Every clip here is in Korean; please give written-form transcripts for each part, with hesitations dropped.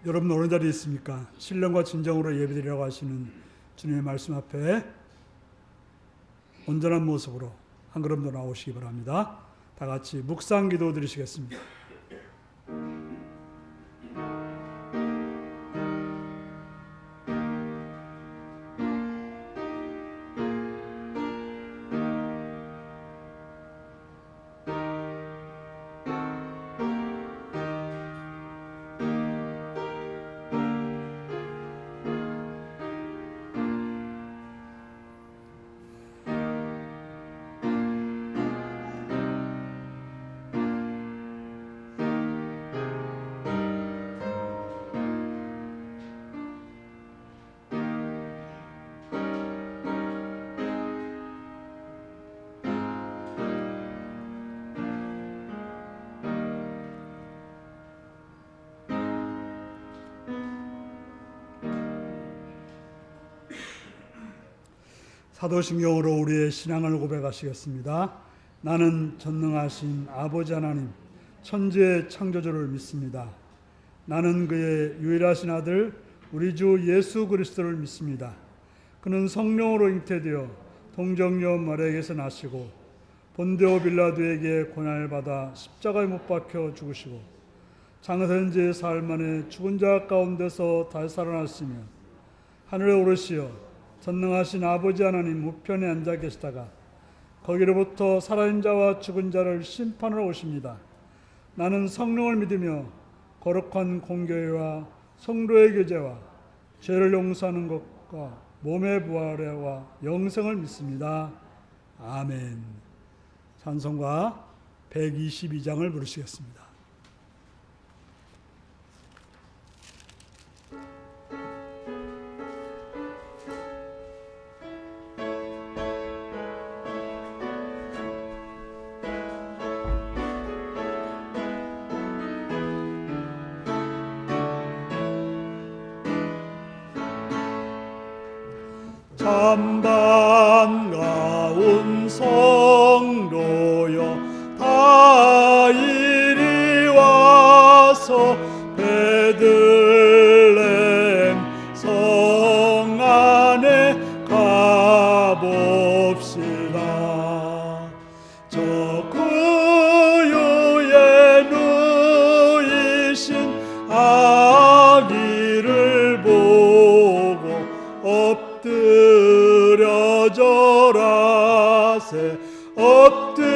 여러분 어느 자리에 있습니까? 신령과 진정으로 예배드리라고 하시는 주님의 말씀 앞에 온전한 모습으로 한 걸음 더 나오시기 바랍니다. 다 같이 묵상 기도 드리시겠습니다. 사도신경으로 우리의 신앙을 고백하시겠습니다. 나는 전능하신 아버지 하나님, 천지의 창조주를 믿습니다. 나는 그의 유일하신 아들 우리 주 예수 그리스도를 믿습니다. 그는 성령으로 잉태되어 동정녀 마리아에게서 나시고 본데오 빌라도에게 고난을 받아 십자가에 못 박혀 죽으시고 장사된 지 사흘 만에 죽은 자 가운데서 다시 살아났으며 하늘에 오르시어 전능하신 아버지 하나님 우편에 앉아 계시다가 거기로부터 살아있는 자와 죽은 자를 심판하러 오십니다. 나는 성령을 믿으며 거룩한 공교회와 성도의 교제와 죄를 용서하는 것과 몸의 부활과 영생을 믿습니다. 아멘. 찬송가 122장을 부르시겠습니다. 참 반가운 성도여 다 이리 와서 베들레헴 성 안에 가봅시다. 저 구유에 누이신 아기를 보고 엎드려 절하세 엎드려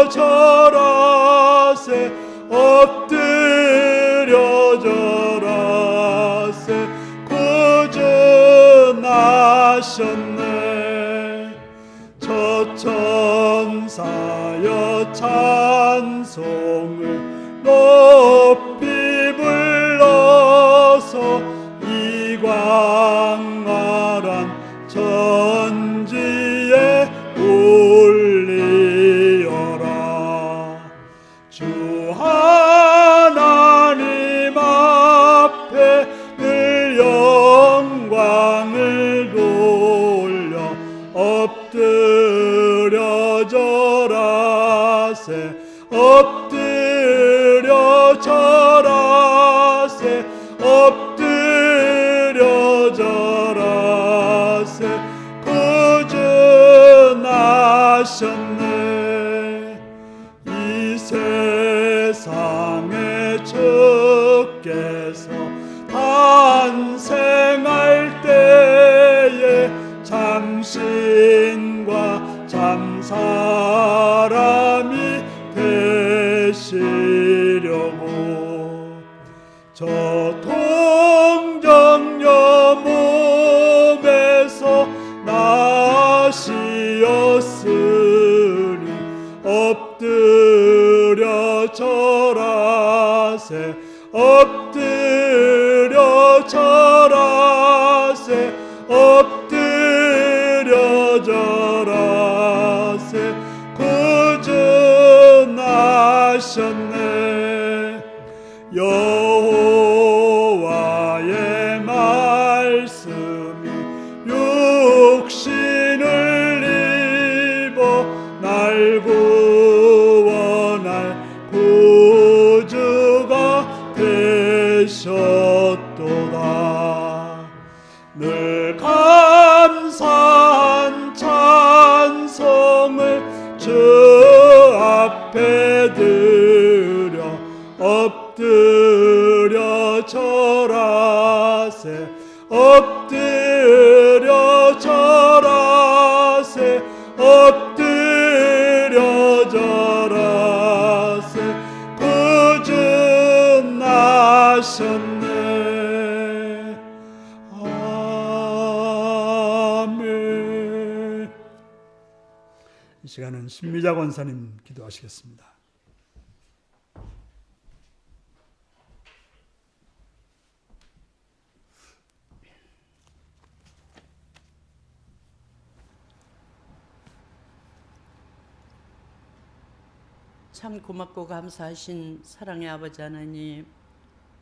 절하세 엎드려 절하세 구주나셨네. 저 천사여 찬송을 높이 불러서 광활한 천지에 울리어라. 주 하나님 앞에 늘 영광을 돌려 엎드려 절하세 엎드려 절하세 엎드려 절하세 구주나셨네. 이 세상에 주께서 탄생할 때에 참신과 참사람이 되시려고 저 동정녀 몸에서 나시었으니 엎드려 절하세 엎드려 절하세 엎드려 절하세 구주나셨네. 여호와의 말씀이 육신을 입어 날 구원할 구주가 되시려고 되셨도다. 늘 감사한 찬송을 주 앞에 드려 엎드려 절하세 엎드려 절하세 엎드려 절하세 구주나셨네. 아멘. 이 시간은 신미자 권사님 기도하시겠습니다. 참 고맙고 감사하신 사랑의 아버지 하나님,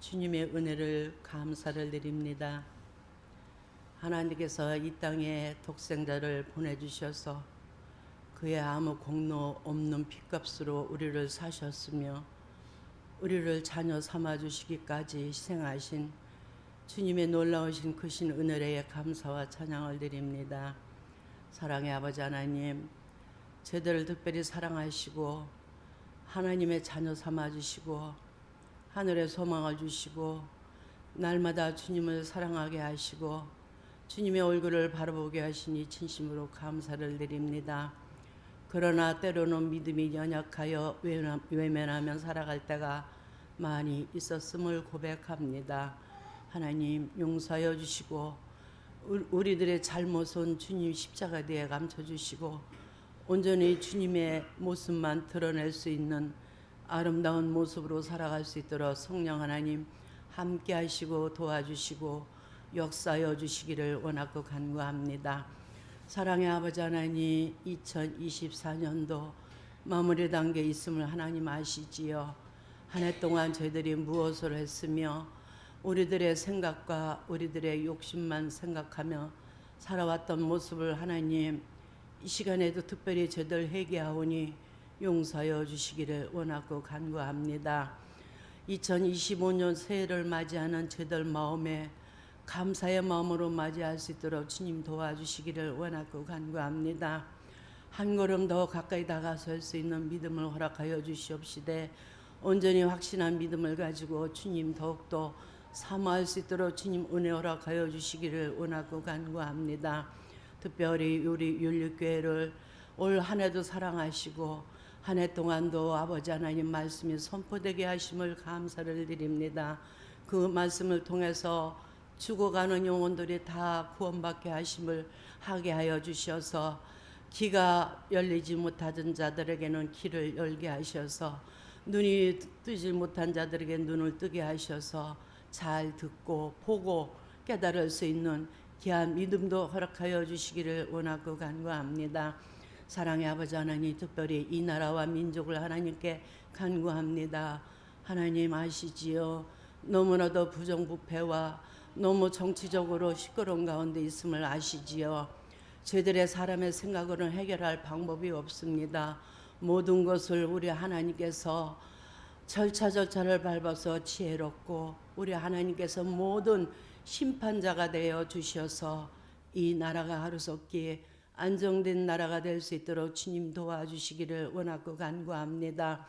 주님의 은혜를 감사를 드립니다. 하나님께서 이 땅에 독생자를 보내주셔서 그의 아무 공로 없는 핏값으로 우리를 사셨으며 우리를 자녀 삼아주시기까지 희생하신 주님의 놀라우신 크신 은혜에 감사와 찬양을 드립니다. 사랑의 아버지 하나님, 저희들을 특별히 사랑하시고 하나님의 자녀 삼아주시고 하늘의 소망을 주시고 날마다 주님을 사랑하게 하시고 주님의 얼굴을 바라보게 하시니 진심으로 감사를 드립니다. 그러나 때로는 믿음이 연약하여 외면하며 살아갈 때가 많이 있었음을 고백합니다. 하나님 용서하여 주시고 우리들의 잘못은 주님 십자가 뒤에 감춰주시고 온전히 주님의 모습만 드러낼 수 있는 아름다운 모습으로 살아갈 수 있도록 성령 하나님 함께 하시고 도와주시고 역사하여 주시기를 원하고 간구합니다. 사랑의 아버지 하나님, 2024년도 마무리 단계에 있음을 하나님 아시지요. 한 해 동안 저희들이 무엇을 했으며 우리들의 생각과 우리들의 욕심만 생각하며 살아왔던 모습을 하나님 이 시간에도 특별히 저희들 회개하오니 용서하여 주시기를 원하고 간구합니다. 2025년 새해를 맞이하는 저희들 마음에 감사의 마음으로 맞이할 수 있도록 주님 도와주시기를 원하고 간구합니다. 한 걸음 더 가까이 다가설 수 있는 믿음을 허락하여 주시옵시되 온전히 확신한 믿음을 가지고 주님 더욱더 사모할 수 있도록 주님 은혜 허락하여 주시기를 원하고 간구합니다. 특별히 우리 율리교회를 올 한 해도 사랑하시고 한 해 동안도 아버지 하나님 말씀이 선포되게 하심을 감사를 드립니다. 그 말씀을 통해서 죽어가는 영혼들이 다 구원받게 하심을 하게 하여 주셔서 귀가 열리지 못하던 자들에게는 귀를 열게 하셔서 눈이 뜨지 못한 자들에게 눈을 뜨게 하셔서 잘 듣고 보고 깨달을 수 있는 귀한 믿음도 허락하여 주시기를 원하고 간구합니다. 사랑의 아버지 하나님, 특별히 이 나라와 민족을 하나님께 간구합니다. 하나님 아시지요. 너무나도 부정부패와 너무 정치적으로 시끄러운 가운데 있음을 아시지요. 저희들의 사람의 생각으로는 해결할 방법이 없습니다. 모든 것을 우리 하나님께서 절차를 밟아서 지혜롭고 우리 하나님께서 모든 심판자가 되어 주셔서 이 나라가 하루속히 안정된 나라가 될 수 있도록 주님 도와주시기를 원하고 간구합니다.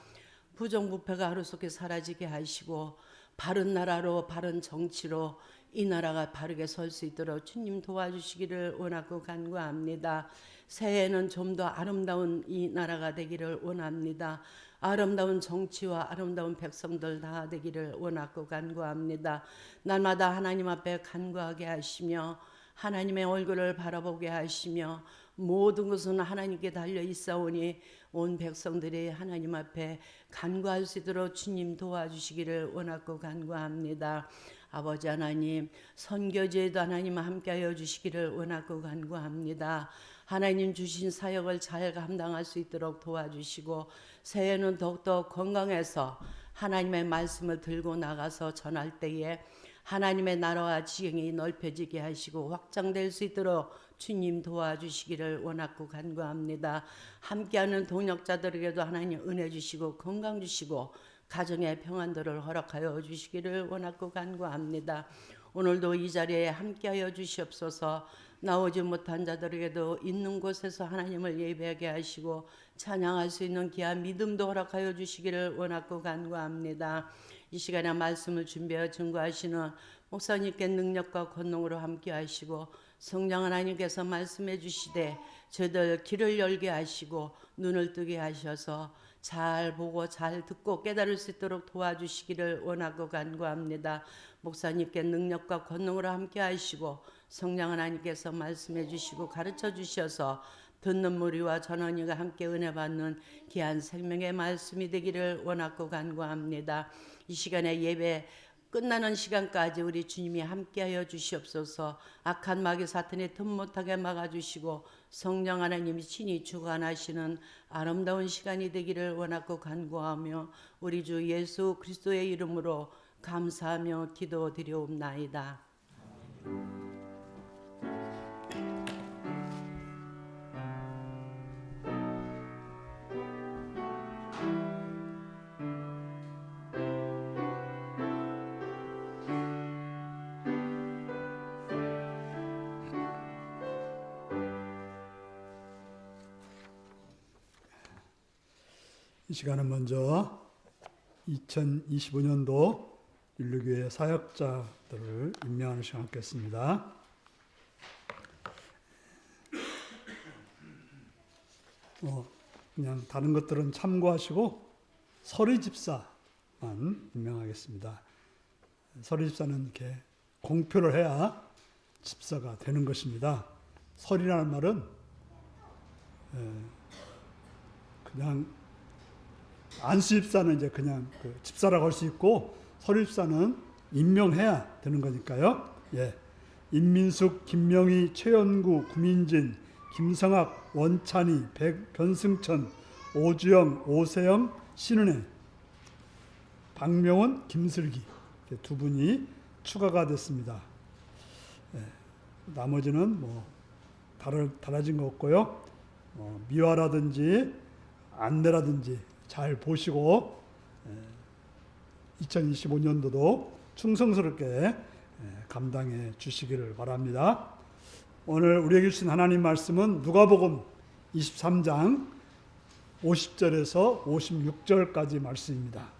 부정부패가 하루속히 사라지게 하시고 바른 나라로 바른 정치로 이 나라가 바르게 설 수 있도록 주님 도와주시기를 원하고 간구합니다. 새해에는 좀 더 아름다운 이 나라가 되기를 원합니다. 아름다운 정치와 아름다운 백성들 다 되기를 원하고 간구합니다. 날마다 하나님 앞에 간구하게 하시며 하나님의 얼굴을 바라보게 하시며 모든 것은 하나님께 달려 있사오니 온 백성들이 하나님 앞에 간구할 수 있도록 주님 도와주시기를 원하고 간구합니다. 아버지 하나님, 선교지에도 하나님 함께하여 주시기를 원하고 간구합니다. 하나님 주신 사역을 잘 감당할 수 있도록 도와주시고 새해는 더욱더 건강해서 하나님의 말씀을 들고 나가서 전할 때에 하나님의 나라와 지경이 넓혀지게 하시고 확장될 수 있도록 주님 도와주시기를 원하고 간구합니다. 함께하는 동역자들에게도 하나님 은혜 주시고 건강 주시고 가정의 평안들을 허락하여 주시기를 원하고 간구합니다. 오늘도 이 자리에 함께하여 주시옵소서. 나오지 못한 자들에게도 있는 곳에서 하나님을 예배하게 하시고 찬양할 수 있는 귀한 믿음도 허락하여 주시기를 원하고 간구합니다. 이 시간에 말씀을 준비하여 증거하시는 목사님께 능력과 권능으로 함께 하시고 성령 하나님께서 말씀해 주시되 저희들 귀를 열게 하시고 눈을 뜨게 하셔서 잘 보고 잘 듣고 깨달을 수 있도록 도와주시기를 원하고 간구합니다. 목사님께 능력과 권능으로 함께 하시고 성령 하나님께서 말씀해 주시고 가르쳐 주셔서 듣는 무리와 전원이가 함께 은혜 받는 귀한 생명의 말씀이 되기를 원하고 간구합니다. 이 시간에 예배 끝나는 시간까지 우리 주님이 함께하여 주시옵소서. 악한 마귀 사탄이 틈 못하게 막아주시고 성령 하나님이 친히 주관하시는 아름다운 시간이 되기를 원하고 간구하며 우리 주 예수 그리스도의 이름으로 감사하며 기도드리옵나이다. 이 시간은 먼저 2025년도 윤리교회 사역자들을 임명하는 시간 갖겠습니다. 그냥 다른 것들은 참고하시고 서리 집사만 임명하겠습니다. 서리 집사는 이렇게 공표를 해야 집사가 되는 것입니다. 서리라는 말은 그냥 안수 집사는 이제 그냥 그 집사라고 할 수 있고 서리 집사는 임명해야 되는 거니까요. 예. 임민숙, 김명희, 최연구, 구민진, 김성학, 원찬이, 변승천, 오주영, 오세영, 신은혜, 박명원, 김슬기 두 분이 추가가 됐습니다. 예. 나머지는 뭐 달라진 거 없고요. 미화라든지 안내라든지 잘 보시고 2025년도도 충성스럽게 감당해 주시기를 바랍니다. 오늘 우리에게 주신 하나님 말씀은 누가복음 23장 50절에서 56절까지 말씀입니다.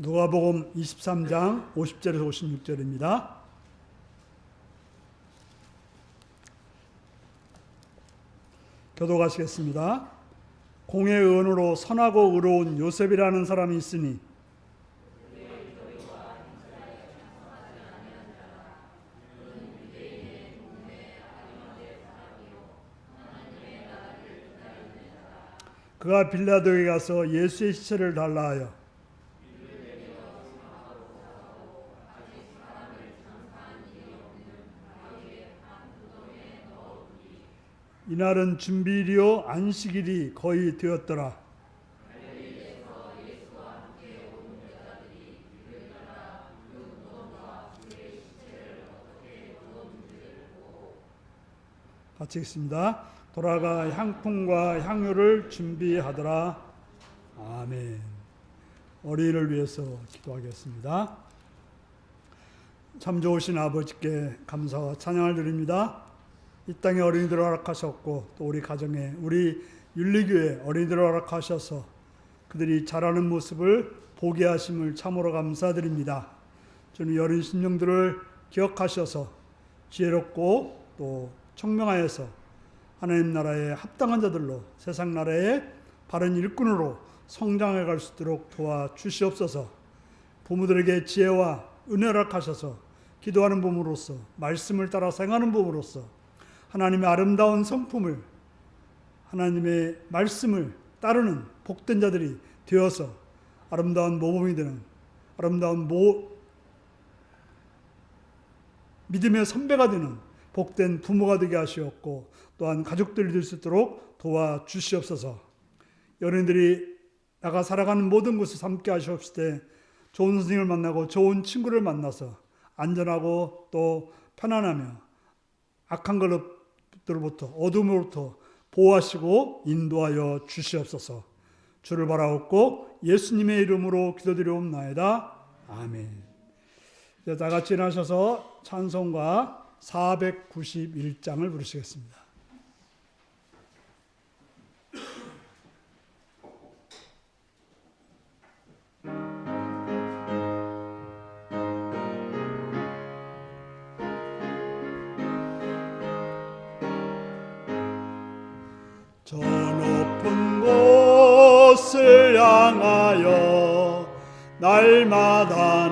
누가복음 23장 50절에서 56절입니다. 교독하시겠습니다. 공의 은으로 선하고 의로운 요셉이라는 사람이 있으니 그가 빌라도에 가서 예수의 시체를 달라 하여 이날은 준비일이요 안식일이 거의 되었더라. 같이 읽습니다. 돌아가 향품과 향유를 준비하더라. 아멘. 어린이를 위해서 기도하겠습니다. 참 좋으신 아버지께 감사와 찬양을 드립니다. 이 땅에 어린이들을 허락하셨고 또 우리 가정에 우리 윤리교회 어린이들을 허락하셔서 그들이 자라는 모습을 보게 하심을 참으로 감사드립니다. 주님 어린 심령들을 기억하셔서 지혜롭고 또 청명하여서 하나님 나라에 합당한 자들로 세상 나라의 바른 일꾼으로 성장해 갈 수 있도록 도와주시옵소서. 부모들에게 지혜와 은혜를 허락하셔서 기도하는 몸으로써 말씀을 따라 생하는 몸으로써 하나님의 아름다운 성품을 하나님의 말씀을 따르는 복된 자들이 되어서 아름다운 모범이 되는 아름다운 믿음의 선배가 되는 복된 부모가 되게 하시옵고 또한 가족들이 될 수 있도록 도와주시옵소서. 어린이들이 내가 살아가는 모든 곳을 함께 하시옵시되 좋은 선생님을 만나고 좋은 친구를 만나서 안전하고 또 편안하며 악한 것들로부터 어둠으로부터 보호하시고 인도하여 주시옵소서. 주를 바라옵고 예수님의 이름으로 기도드리옵나이다. 아멘. 이제 다 같이 일어나셔서 찬송가 491장을 부르시겠습니다. 저 높은 곳을 향하여 날마다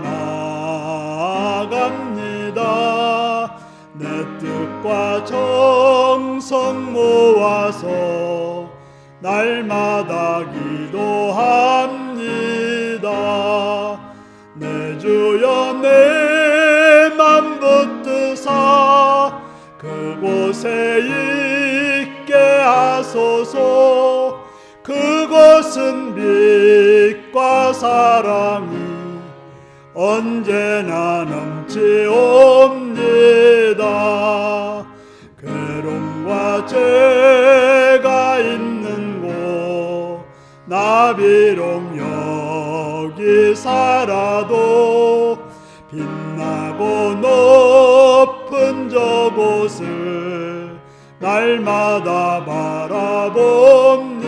나아갑니다. 내 뜻과 정성 모아서 날마다 기도합니다. 내 주여 내 맘 붙드사 그곳에 있게 하소서. 그곳은 빛과 사랑이 언제나 넘치옵니다. 괴로움과 죄가 있는 곳 나 비록 여기 살아도 빛나고 높은 저곳을 날마다 바라봅니다.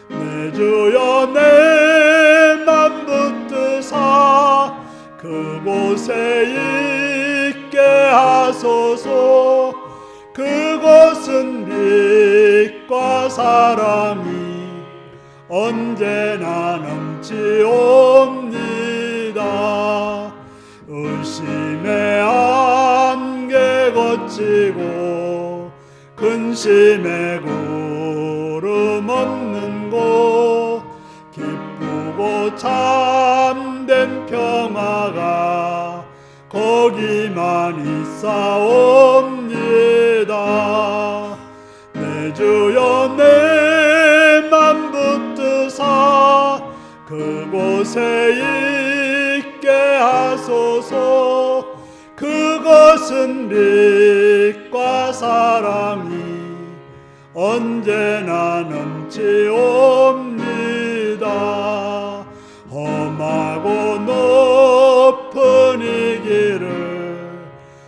내 주여 내 맘 붙드사 그곳에 있게 하소서. 그곳은 빛과 사랑이 언제나 넘치옵니다. 의심의 안개 거치고 근심의 구름 없는 곳 기쁘고 참된 평화가 거기만 있사옵니다. 내 주여 내 맘 붙드사 그곳에 있게 하소서. 그것은 빛과 사랑이 언제나 넘치옵니다. 험하고 높은 이 길을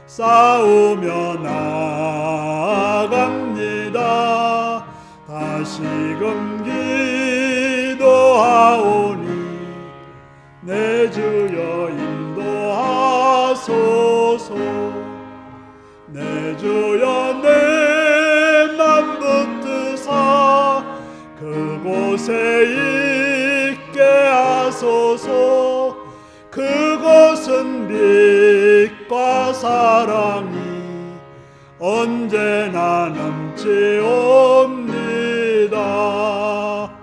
싸우며 나아갑니다. 다시금 기도하오니 내 주여 인도하소서. 내 주여 내 맘 붙드사 그곳에 있게 하소서. 그곳은 빛과 사랑이 언제나 넘치옵니다.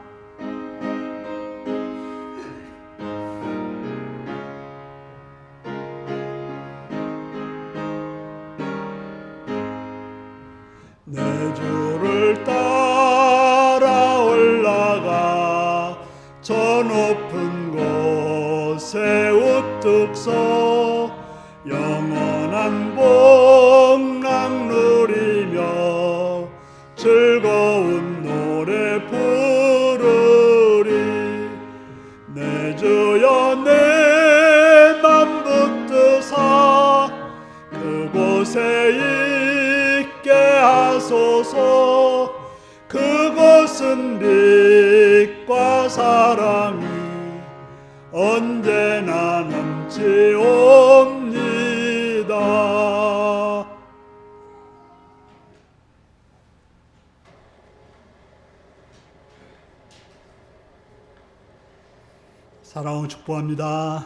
내 주를 따라 올라가 저 높은 곳에 우뚝 서 영원한 복락 누리며 즐거운 노래 부르리. 내 주여 내 맘 붙드사 그곳에 있게 하소서. 그곳은 빛과 사랑이 언제나 넘치옵니다. 사랑을 축복합니다.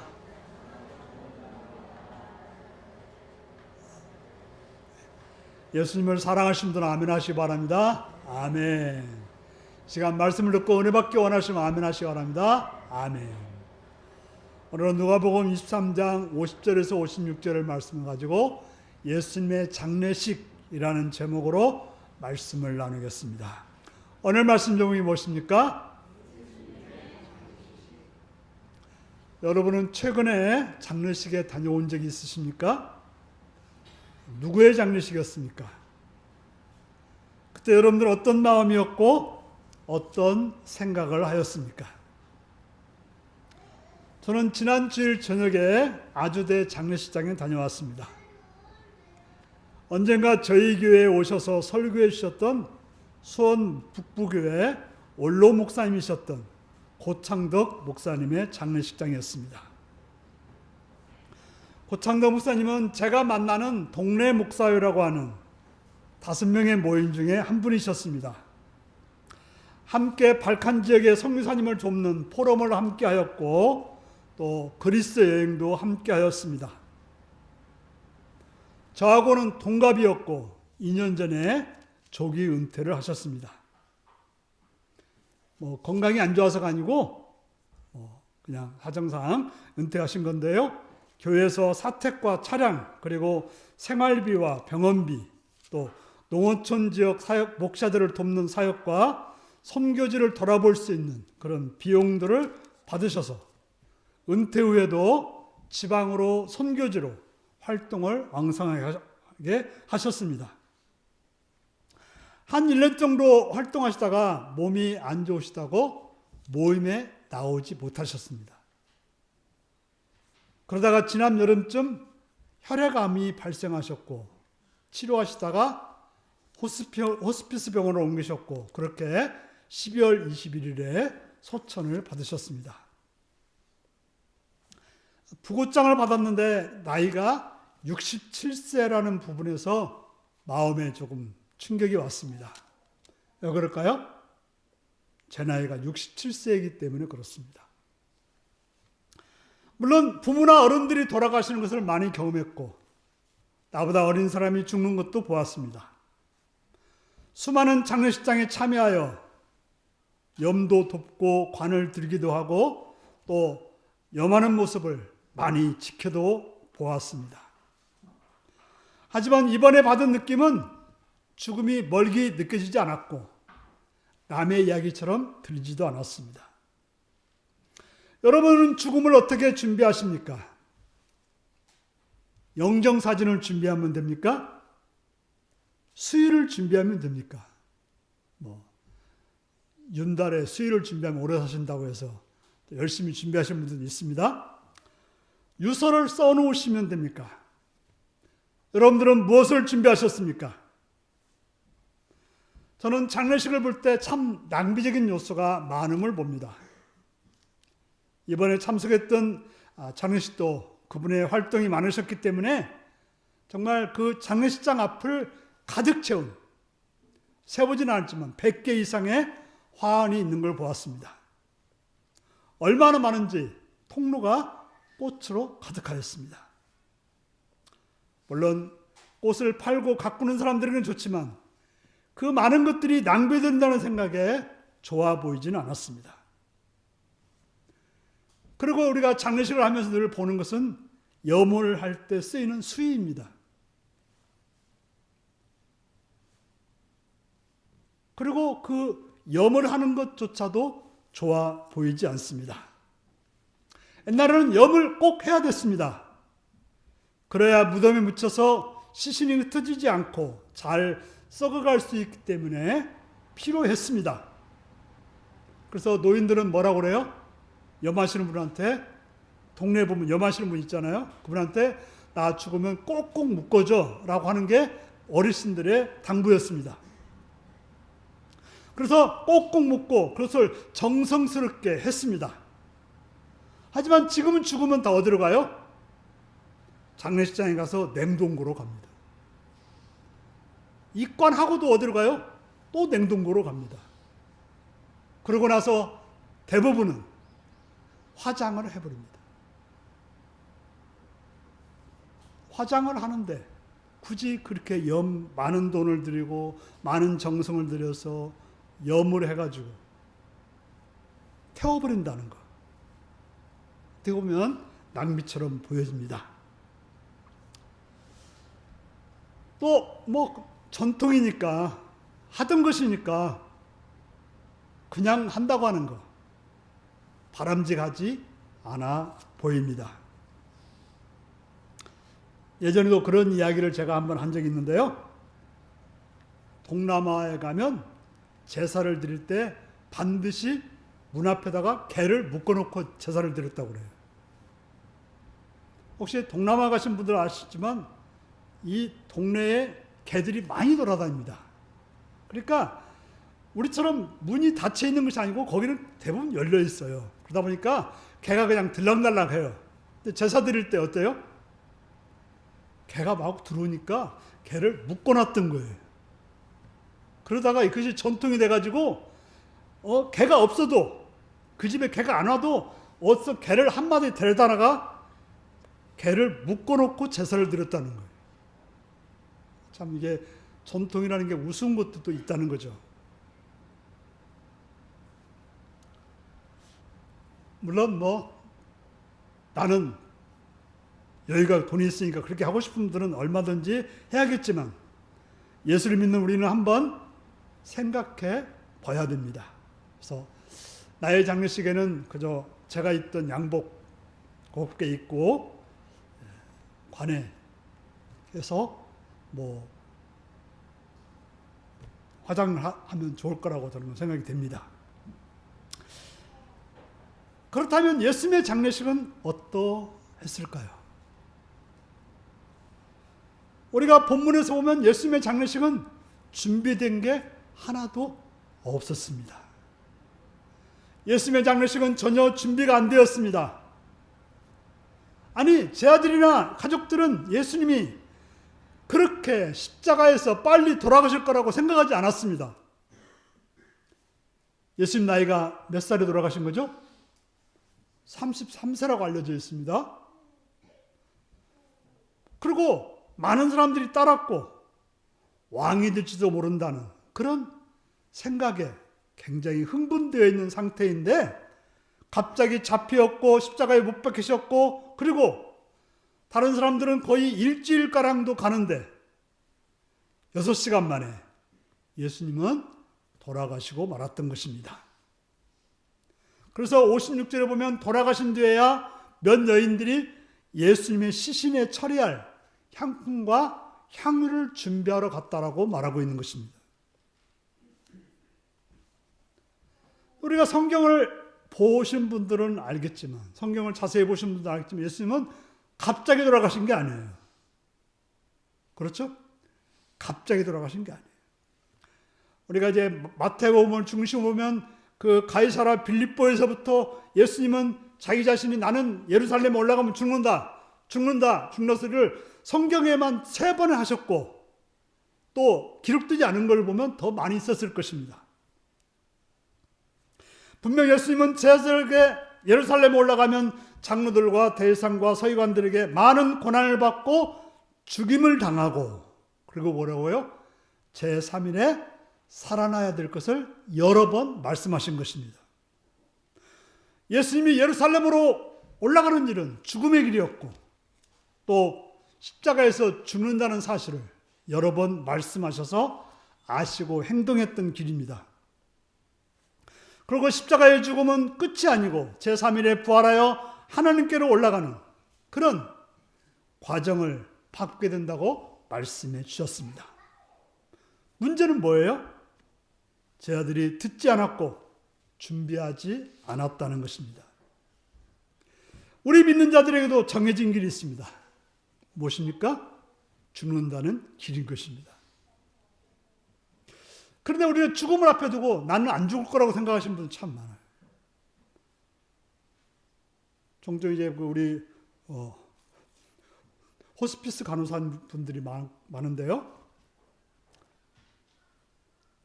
예수님을 사랑하시는 분은 아멘 하시기 바랍니다. 아멘. 시간 말씀을 듣고 은혜 받기 원하시면 아멘 하시기 바랍니다. 아멘. 오늘은 누가복음 23장 50절에서 56절의 말씀을 가지고 예수님의 장례식이라는 제목으로 말씀을 나누겠습니다. 오늘 말씀 제목이 무엇입니까? 여러분은 최근에 장례식에 다녀온 적이 있으십니까? 누구의 장례식이었습니까? 그때 여러분들 어떤 마음이었고 어떤 생각을 하였습니까? 저는 지난 주일 저녁에 아주대 장례식장에 다녀왔습니다. 언젠가 저희 교회에 오셔서 설교해 주셨던 수원 북부교회 원로 목사님이셨던 고창덕 목사님의 장례식장이었습니다. 고창덕 목사님은 제가 만나는 동네 목사회라고 하는 5명의 모임 중에 한 분이셨습니다. 함께 발칸 지역의 선교사님을 돕는 포럼을 함께 하였고 또 그리스 여행도 함께 하였습니다. 저하고는 동갑이었고 2년 전에 조기 은퇴를 하셨습니다. 건강이 안 좋아서가 아니고 그냥 사정상 은퇴하신 건데요. 교회에서 사택과 차량 그리고 생활비와 병원비 또 농어촌 지역 사역 목사들을 돕는 사역과 선교지를 돌아볼 수 있는 그런 비용들을 받으셔서 은퇴 후에도 지방으로 선교지로 활동을 왕성하게 하셨습니다. 한 1년 정도 활동하시다가 몸이 안 좋으시다고 모임에 나오지 못하셨습니다. 그러다가 지난 여름쯤 혈액암이 발생하셨고 치료하시다가 호스피스 병원으로 옮기셨고 그렇게 12월 21일에 소천을 받으셨습니다. 부고장을 받았는데 나이가 67세라는 부분에서 마음에 조금 충격이 왔습니다. 왜 그럴까요? 제 나이가 67세이기 때문에 그렇습니다. 물론 부모나 어른들이 돌아가시는 것을 많이 경험했고 나보다 어린 사람이 죽는 것도 보았습니다. 수많은 장례식장에 참여하여 염도 돕고 관을 들기도 하고 또 염하는 모습을 많이 지켜도 보았습니다. 하지만 이번에 받은 느낌은 죽음이 멀게 느껴지지 않았고 남의 이야기처럼 들리지도 않았습니다. 여러분은 죽음을 어떻게 준비하십니까? 영정사진을 준비하면 됩니까? 수의를 준비하면 됩니까? 윤달에 수의를 준비하면 오래 사신다고 해서 열심히 준비하시는 분들도 있습니다. 유서를 써놓으시면 됩니까? 여러분들은 무엇을 준비하셨습니까? 저는 장례식을 볼 때 참 낭비적인 요소가 많음을 봅니다. 이번에 참석했던 장례식도 그분의 활동이 많으셨기 때문에 정말 그 장례식장 앞을 가득 채운 세보지는 않았지만 100개 이상의 화환이 있는 걸 보았습니다. 얼마나 많은지 통로가 꽃으로 가득하였습니다. 물론 꽃을 팔고 가꾸는 사람들에게는 좋지만 그 많은 것들이 낭비된다는 생각에 좋아 보이지는 않았습니다. 그리고 우리가 장례식을 하면서 늘 보는 것은 염을 할 때 쓰이는 수의입니다. 그리고 그 염을 하는 것조차도 좋아 보이지 않습니다. 옛날에는 염을 꼭 해야 됐습니다. 그래야 무덤에 묻혀서 시신이 흩어지지 않고 잘 썩어갈 수 있기 때문에 필요했습니다. 그래서 노인들은 뭐라고 그래요? 염하시는 분한테, 동네에 보면 염하시는 분 있잖아요. 그분한테 나 죽으면 꼭꼭 묶어줘 라고 하는 게 어르신들의 당부였습니다. 그래서 꼭꼭 묶고 그것을 정성스럽게 했습니다. 하지만 지금은 죽으면 다 어디로 가요? 장례식장에 가서 냉동고로 갑니다. 입관하고도 어디로 가요? 또 냉동고로 갑니다. 그러고 나서 대부분은 화장을 해버립니다. 화장을 하는데 굳이 그렇게 많은 돈을 들이고 많은 정성을 들여서 염을 해가지고 태워버린다는 거. 어떻게 보면 낭비처럼 보여집니다. 또 전통이니까 하던 것이니까 그냥 한다고 하는 거 바람직하지 않아 보입니다. 예전에도 그런 이야기를 제가 한번 한 적이 있는데요. 동남아에 가면 제사를 드릴 때 반드시 문 앞에다가 개를 묶어놓고 제사를 드렸다고 그래요. 혹시 동남아 가신 분들 아시지만 이 동네에 개들이 많이 돌아다닙니다. 그러니까 우리처럼 문이 닫혀 있는 것이 아니고 거기는 대부분 열려 있어요. 그러다 보니까 개가 그냥 들락날락해요. 근데 제사 드릴 때 어때요? 개가 막 들어오니까 개를 묶어놨던 거예요. 그러다가 그것이 전통이 돼가지고 개가 없어도 그 집에 개가 안 와도 어디서 개를 한 마리 데려다가 개를 묶어놓고 제사를 드렸다는 거예요. 참 이게 전통이라는 게 우스운 것도 또 있다는 거죠. 물론 나는 여기가 돈이 있으니까 그렇게 하고 싶은 분들은 얼마든지 해야겠지만 예수를 믿는 우리는 한번 생각해 봐야 됩니다. 그래서 나의 장례식에는 그저 제가 입던 양복 곱게 입고 관에 해서 화장을 하면 좋을 거라고 저는 생각이 됩니다. 그렇다면 예수님의 장례식은 어떠했을까요? 우리가 본문에서 보면 예수님의 장례식은 준비된 게 하나도 없었습니다. 예수님의 장례식은 전혀 준비가 안 되었습니다. 아니, 제 아들이나 가족들은 예수님이 그렇게 십자가에서 빨리 돌아가실 거라고 생각하지 않았습니다. 예수님 나이가 몇 살에 돌아가신 거죠? 33세라고 알려져 있습니다. 그리고 많은 사람들이 따랐고 왕이 될지도 모른다는 그런 생각에 굉장히 흥분되어 있는 상태인데 갑자기 잡히었고 십자가에 못 박히셨고 그리고 다른 사람들은 거의 일주일가량도 가는데 6시간 만에 예수님은 돌아가시고 말았던 것입니다. 그래서 56절에 보면 돌아가신 뒤에야 몇 여인들이 예수님의 시신에 처리할 향품과 향유를 준비하러 갔다라고 말하고 있는 것입니다. 우리가 성경을 보신 분들은 알겠지만 성경을 자세히 보신 분들은 알겠지만 예수님은 갑자기 돌아가신 게 아니에요. 그렇죠? 갑자기 돌아가신 게 아니에요. 우리가 이제 마태복음을 중심으로 보면 그 가이사라 빌립보에서부터 예수님은 자기 자신이 나는 예루살렘에 올라가면 죽는다 소리를 성경에만 3번을 하셨고 또 기록되지 않은 걸 보면 더 많이 있었을 것입니다. 분명 예수님은 제사장에게 예루살렘에 올라가면 장로들과 대제사장과 서기관들에게 많은 고난을 받고 죽임을 당하고 그리고 뭐라고요? 제3일에 살아나야 될 것을 여러 번 말씀하신 것입니다. 예수님이 예루살렘으로 올라가는 일은 죽음의 길이었고 또 십자가에서 죽는다는 사실을 여러 번 말씀하셔서 아시고 행동했던 길입니다. 그리고 십자가의 죽음은 끝이 아니고 제3일에 부활하여 하나님께로 올라가는 그런 과정을 밟게 된다고 말씀해 주셨습니다. 문제는 뭐예요? 제 아들이 듣지 않았고 준비하지 않았다는 것입니다. 우리 믿는 자들에게도 정해진 길이 있습니다. 무엇입니까? 죽는다는 길인 것입니다. 그런데 우리는 죽음을 앞에 두고 나는 안 죽을 거라고 생각하시는 분들 참 많아요. 종종 이제 우리 호스피스 간호사 분들이 많은데요.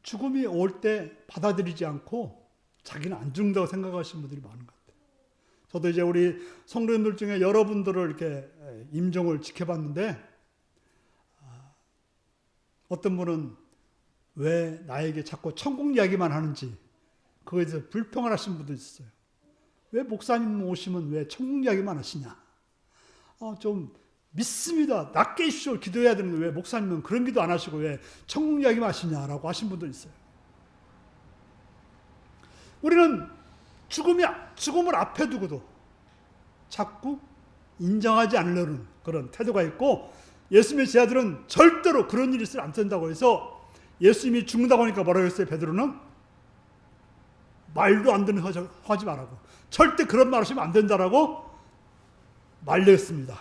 죽음이 올 때 받아들이지 않고 자기는 안 죽는다고 생각하시는 분들이 많은 것 같아요. 저도 이제 우리 성도님들 중에 여러분들을 이렇게 임종을 지켜봤는데 어떤 분은 왜 나에게 자꾸 천국 이야기만 하는지 그거에 대해서 불평을 하신 분도 있어요. 왜 목사님 오시면 왜 천국 이야기만 하시냐. 좀 믿습니다. 낮게 입시오 기도해야 되는데 왜 목사님은 그런 기도 안 하시고 왜 천국 이야기만 하시냐라고 하신 분도 있어요. 우리는 죽음을 앞에 두고도 자꾸 인정하지 않으려는 그런 태도가 있고, 예수님의 제자들은 절대로 그런 일이 있으면 안 된다고 해서 예수님이 죽는다고 하니까 뭐라고 했어요? 베드로는 말도 안 되는 하지 말라고, 절대 그런 말 하시면 안 된다라고 말렸습니다.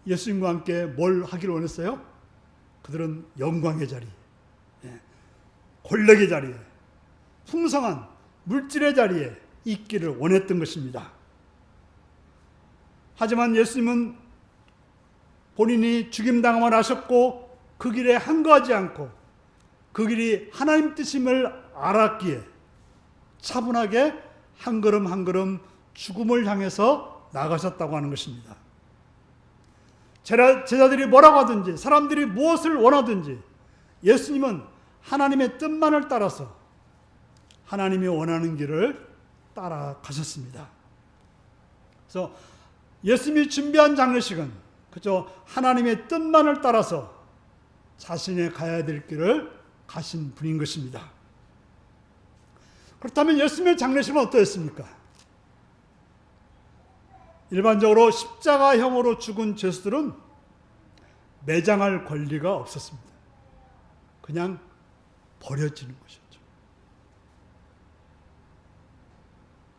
예수님과 함께 뭘 하기를 원했어요? 그들은 영광의 자리, 권력의 자리에, 풍성한 물질의 자리에 있기를 원했던 것입니다. 하지만 예수님은 본인이 죽임당함을 하셨고 그 길에 항거하지 않고 그 길이 하나님 뜻임을 알았기에 차분하게 한 걸음 한 걸음 죽음을 향해서 나가셨다고 하는 것입니다. 제자들이 뭐라고 하든지, 사람들이 무엇을 원하든지 예수님은 하나님의 뜻만을 따라서 하나님이 원하는 길을 따라가셨습니다. 그래서 예수님이 준비한 장례식은 그저 하나님의 뜻만을 따라서 자신의 가야 될 길을 가신 분인 것입니다. 그렇다면 예수님의 장례식은 어떠했습니까? 일반적으로 십자가형으로 죽은 죄수들은 매장할 권리가 없었습니다. 그냥 버려지는 것이었죠.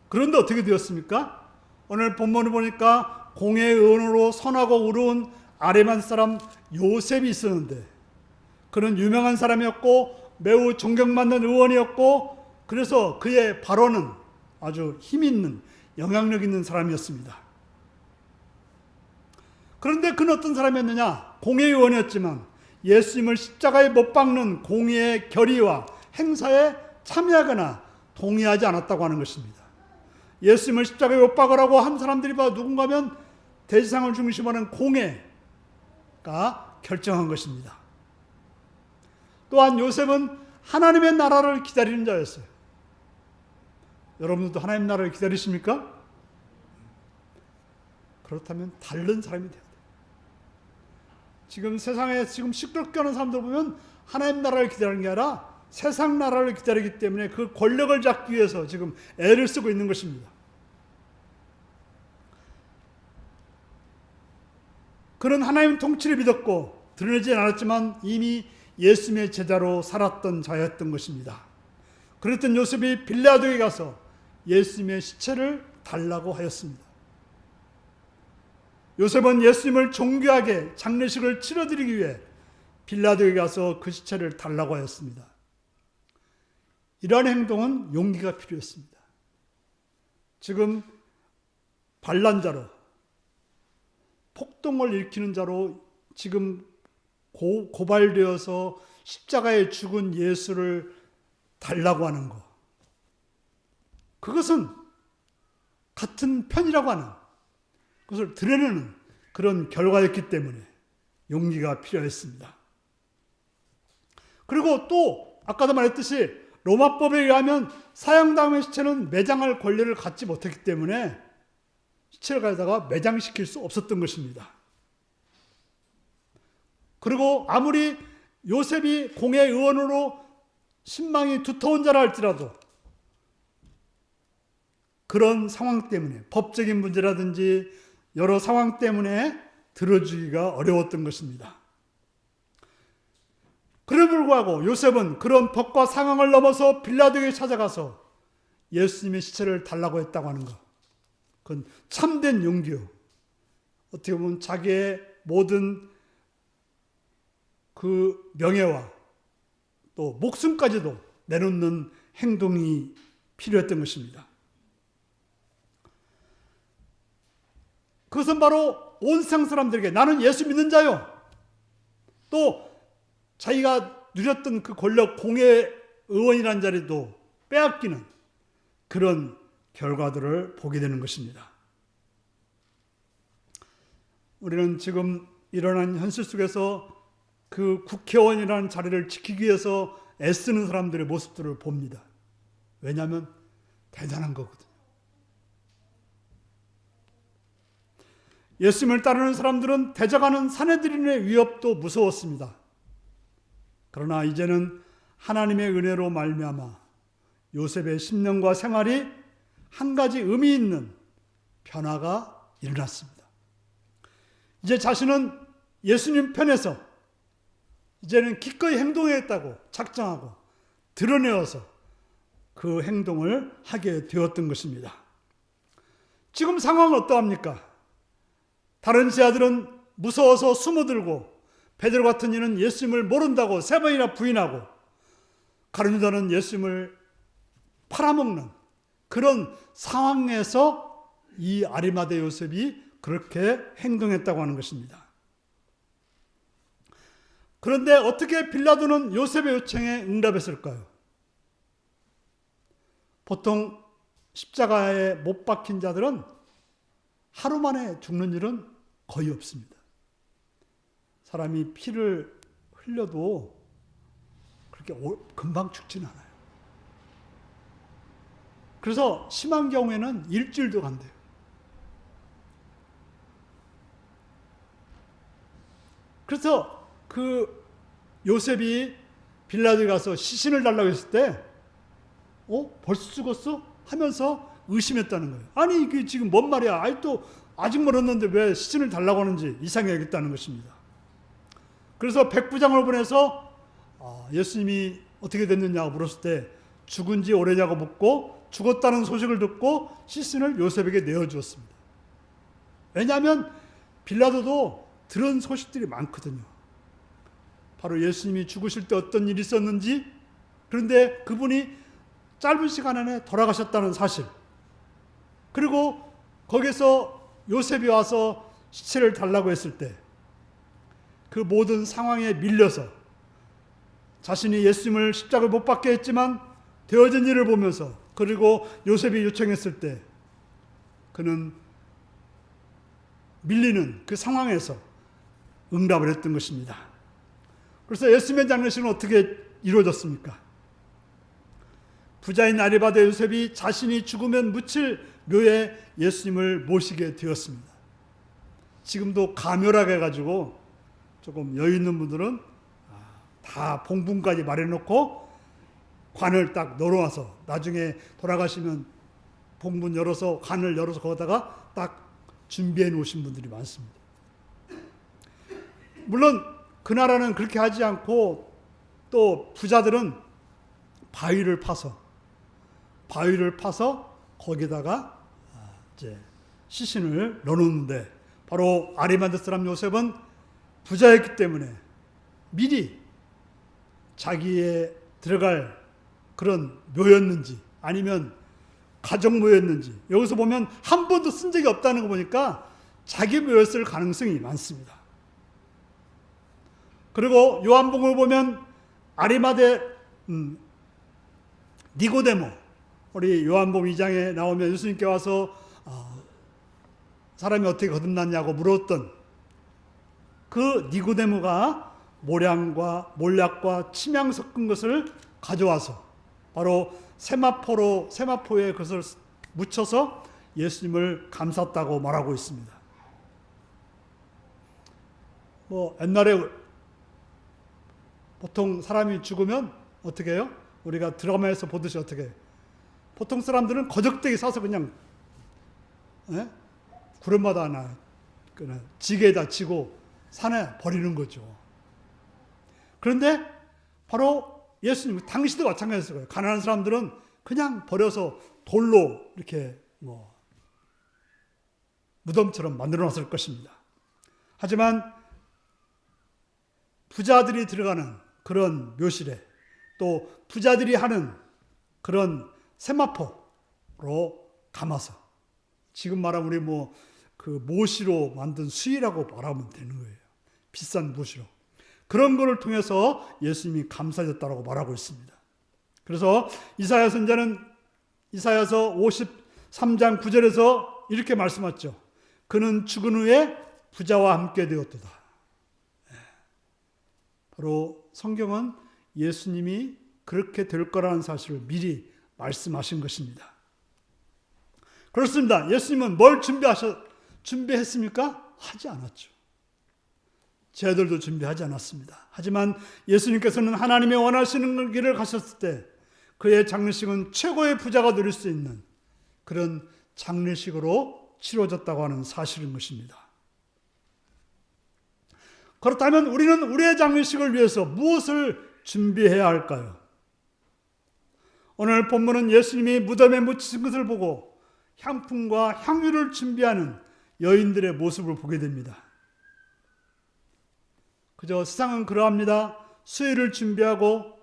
그런데 어떻게 되었습니까? 오늘 본문을 보니까 공의 의원으로 선하고 의로운 아레만 사람 요셉이 있었는데, 그는 유명한 사람이었고 매우 존경받는 의원이었고, 그래서 그의 발언은 아주 힘 있는, 영향력 있는 사람이었습니다. 그런데 그는 어떤 사람이었느냐? 공의 의원이었지만 예수님을 십자가에 못 박는 공의의 결의와 행사에 참여하거나 동의하지 않았다고 하는 것입니다. 예수님을 십자가에 못 박으라고 한 사람들이 바로 누군가면 대지상을 중심하는 공회가 결정한 것입니다. 또한 요셉은 하나님의 나라를 기다리는 자였어요. 여러분들도 하나님 나라를 기다리십니까? 그렇다면 다른 사람이 돼야 돼요. 지금 세상에 시끄럽게 하는 사람들 보면 하나님 나라를 기다리는 게 아니라 세상 나라를 기다리기 때문에 그 권력을 잡기 위해서 지금 애를 쓰고 있는 것입니다. 그는 하나님 통치를 믿었고 드러내지 않았지만 이미 예수님의 제자로 살았던 자였던 것입니다. 그랬던 요셉이 빌라도에 가서 예수님의 시체를 달라고 하였습니다. 요셉은 예수님을 존귀하게 장례식을 치러드리기 위해 빌라도에 가서 그 시체를 달라고 하였습니다. 이러한 행동은 용기가 필요했습니다. 지금 반란자로, 폭동을 일으키는 자로 지금 고발되어서 십자가에 죽은 예수를 달라고 하는 것, 그것은 같은 편이라고 하는 그것을 드러내는 그런 결과였기 때문에 용기가 필요했습니다. 그리고 또 아까도 말했듯이 로마법에 의하면 사형당한 시체는 매장할 권리를 갖지 못했기 때문에 시체를 가져다가 매장시킬 수 없었던 것입니다. 그리고 아무리 요셉이 공의 의원으로 신망이 두터운 자라 할지라도 그런 상황 때문에, 법적인 문제라든지 여러 상황 때문에 들어주기가 어려웠던 것입니다. 그럼에도 불구하고 요셉은 그런 법과 상황을 넘어서 빌라도에게 찾아가서 예수님의 시체를 달라고 했다고 하는 것, 그건 참된 용기요. 어떻게 보면 자기의 모든 그 명예와 또 목숨까지도 내놓는 행동이 필요했던 것입니다. 그것은 바로 온 세상 사람들에게 나는 예수 믿는 자요, 또 자기가 누렸던 그 권력, 공의 의원이라는 자리도 빼앗기는 그런 결과들을 보게 되는 것입니다. 우리는 지금 일어난 현실 속에서 그 국회의원이라는 자리를 지키기 위해서 애쓰는 사람들의 모습들을 봅니다. 왜냐하면 대단한 거거든요. 예수님을 따르는 사람들은 대적하는 사내들인의 위협도 무서웠습니다. 그러나 이제는 하나님의 은혜로 말미암아 요셉의 심령과 생활이 한 가지 의미 있는 변화가 일어났습니다. 이제 자신은 예수님 편에서 이제는 기꺼이 행동했다고 작정하고 드러내어서 그 행동을 하게 되었던 것입니다. 지금 상황은 어떠합니까? 다른 제자들은 무서워서 숨어들고 베드로 같은 이는 예수님을 모른다고 3번이나 부인하고 가룟 유다는 예수님을 팔아먹는 그런 상황에서 이 아리마대 요셉이 그렇게 행동했다고 하는 것입니다. 그런데 어떻게 빌라도는 요셉의 요청에 응답했을까요? 보통 십자가에 못 박힌 자들은 하루 만에 죽는 일은 거의 없습니다. 사람이 피를 흘려도 그렇게 금방 죽지는 않아요. 그래서 심한 경우에는 일주일도 간대요. 그래서 그 요셉이 빌라도에 가서 시신을 달라고 했을 때 벌써 죽었어? 하면서 의심했다는 거예요. 아니 이게 지금 뭔 말이야. 아직 멀었는데 왜 시신을 달라고 하는지 이상해야겠다는 것입니다. 그래서 백부장을 보내서 예수님이 어떻게 됐느냐고 물었을 때 죽은 지 오래냐고 묻고 죽었다는 소식을 듣고 시신을 요셉에게 내어주었습니다. 왜냐하면 빌라도도 들은 소식들이 많거든요. 바로 예수님이 죽으실 때 어떤 일이 있었는지, 그런데 그분이 짧은 시간 안에 돌아가셨다는 사실, 그리고 거기서 요셉이 와서 시체를 달라고 했을 때 그 모든 상황에 밀려서 자신이 예수님을 십자가에 못 박게 했지만 되어진 일을 보면서, 그리고 요셉이 요청했을 때 그는 밀리는 그 상황에서 응답을 했던 것입니다. 그래서 예수님의 장례식은 어떻게 이루어졌습니까? 부자인 아리마대 요셉이 자신이 죽으면 묻힐 묘에 예수님을 모시게 되었습니다. 지금도 가멸하게 해가지고 조금 여유 있는 분들은 다 봉분까지 마련해놓고 관을 딱 넣어놔서 나중에 돌아가시면 봉분 열어서 관을 열어서 거기다가 딱 준비해 놓으신 분들이 많습니다. 물론 그 나라는 그렇게 하지 않고 또 부자들은 바위를 파서 거기다가 이제 시신을 넣어놓는데, 바로 아리마대 사람 요셉은 부자였기 때문에 미리 자기의 들어갈 그런 묘였는지 아니면 가정묘였는지, 여기서 보면 한 번도 쓴 적이 없다는 거 보니까 자기 묘였을 가능성이 많습니다. 그리고 요한복음을 보면 아리마대 니고데모, 우리 요한복음 2장에 나오면 예수님께 와서 사람이 어떻게 거듭났냐고 물었던 그 니고데모가 몰약과 침향 섞은 것을 가져와서 바로 세마포에 그것을 묻혀서 예수님을 감쌌다고 말하고 있습니다. 옛날에 보통 사람이 죽으면 어떻게 해요? 우리가 드라마에서 보듯이 어떻게 해요? 보통 사람들은 거적대기 싸서 그냥 구름마다 하나 지게에다 치고 산에 버리는 거죠. 그런데 바로 예수님, 당시도 마찬가지였을 거예요. 가난한 사람들은 그냥 버려서 돌로 이렇게 무덤처럼 만들어놨을 것입니다. 하지만 부자들이 들어가는 그런 묘실에, 또 부자들이 하는 그런 세마포로 감아서, 지금 말하면 우리 그 모시로 만든 수의라고 말하면 되는 거예요. 비싼 모시로. 그런 거를 통해서 예수님이 감싸졌다고 말하고 있습니다. 그래서 이사야 선자는 이사야서 53장 9절에서 이렇게 말씀하죠. 그는 죽은 후에 부자와 함께 되었도다. 바로 성경은 예수님이 그렇게 될 거라는 사실을 미리 말씀하신 것입니다. 그렇습니다. 예수님은 뭘 준비했습니까? 하지 않았죠. 제자들도 준비하지 않았습니다. 하지만 예수님께서는 하나님의 원하시는 길을 가셨을 때 그의 장례식은 최고의 부자가 누릴 수 있는 그런 장례식으로 치러졌다고 하는 사실인 것입니다. 그렇다면 우리는 우리의 장례식을 위해서 무엇을 준비해야 할까요? 오늘 본문은 예수님이 무덤에 묻히신 것을 보고 향품과 향유를 준비하는 여인들의 모습을 보게 됩니다. 그저 세상은 그러합니다. 수의를 준비하고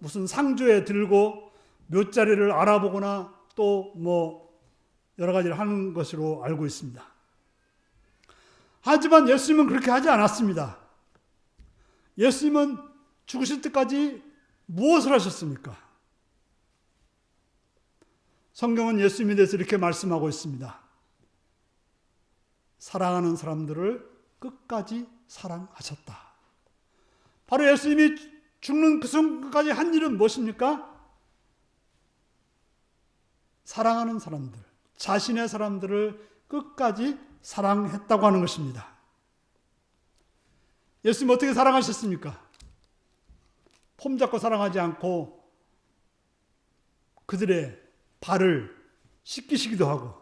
무슨 상조에 들고 묘자리를 알아보거나 또 여러 가지를 하는 것으로 알고 있습니다. 하지만 예수님은 그렇게 하지 않았습니다. 예수님은 죽으실 때까지 무엇을 하셨습니까? 성경은 예수님에 대해서 이렇게 말씀하고 있습니다. 사랑하는 사람들을 끝까지 사랑하셨다. 바로 예수님이 죽는 그 순간까지 한 일은 무엇입니까? 사랑하는 사람들, 자신의 사람들을 끝까지 사랑했다고 하는 것입니다. 예수님 어떻게 사랑하셨습니까? 폼 잡고 사랑하지 않고 그들의 발을 씻기시기도 하고